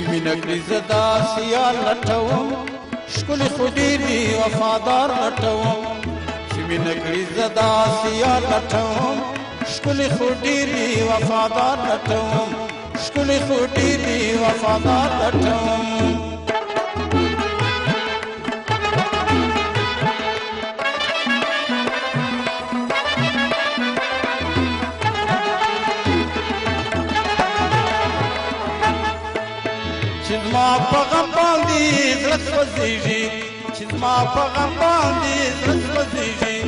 چې مینه کړي زه داسې یار لټوم ښکلې خو ډېر دي وفادار لټوم چې مینه کړي زه داسې یار لټوم ښکلې خو ډېر دي وفادار لټوم ښکلې خو ډېر دي وفادار لټوم چې زما په غم باندې زړه سوځېږي چې زما په غم باندې زړه سوځېږي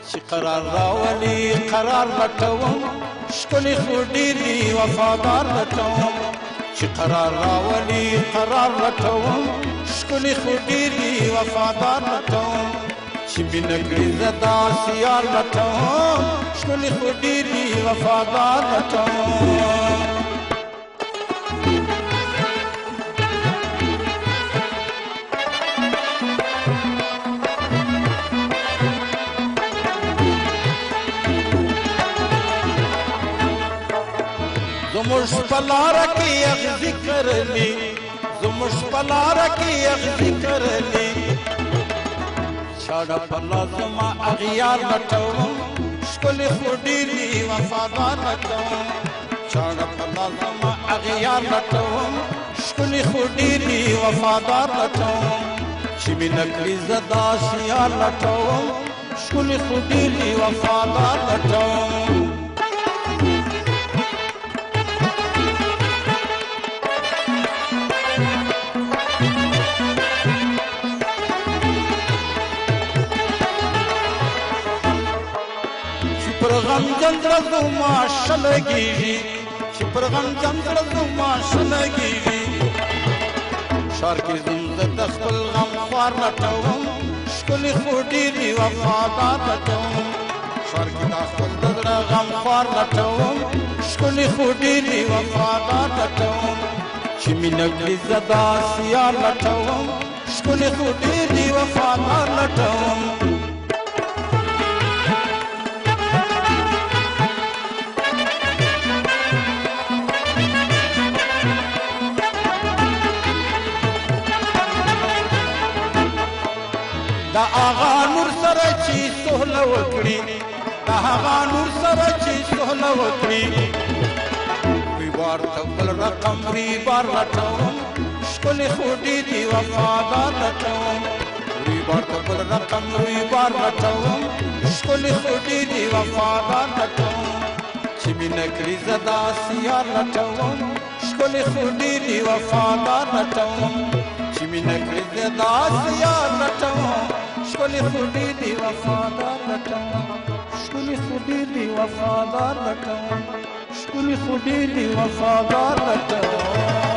چې قرار راولي قرار لټوم ښکلې خو ډېر دي وفادار لټوم چې قرار راولي قرار لټوم ښکلې خو ډېر دي وفادار لټوم چې مینه کړي زه داسې یار لټوم ښکلې خو ډېر دي وفادار لټوم زموږ په لاره کې اغزي کرلي زموږ په لاره کې اغزي کرلي چاړه په لازمه اغیار لټوم ښکلې خو ډېر دي وفادار لټوم چاړه په لازمه اغیار لټوم ښکلې خو ډېر دي وفادار لټوم چې مینه کړي زه داسې یار لټوم ښکلې خو ډېر دي وفادار لټوم پر غمجن زړه زما ښه لګېږي چې پر غمجن زړه زما ښه لګېږي ښار کې ځم زه د خپل غم خوار لټوم ښکلې خو ډېر دي وفادار لټوم ښار کې د خپل د زړه غم خوار لټوم ښکلې خو ډېر دي وفادار لټوم چې مینه کړي زه داسې یار لټوم ښکلې خو ډېر دي وفادار لټوم دا آغا نور سره چې سهله وکړي دا هغه نور سره چې سهله وکړي وی بار ته بل رقم وی بار لټوم ښکلې خو ډېر دي وفادار لټوم وی بار ته بل رقم وی بار لټوم ښکلې خو ډېر دي وفادار لټوم چې مینه کړي زه داسې یار لټوم ښکلې خو ډېر دي وفادار لټوم چې مینه کړي زه داسې یار لټوم ښکلې خو ډېر دي وفادار لټوم ښکلې خو ډېر دي وفادار لټوم ښکلې خو ډېر دي وفادار لټوم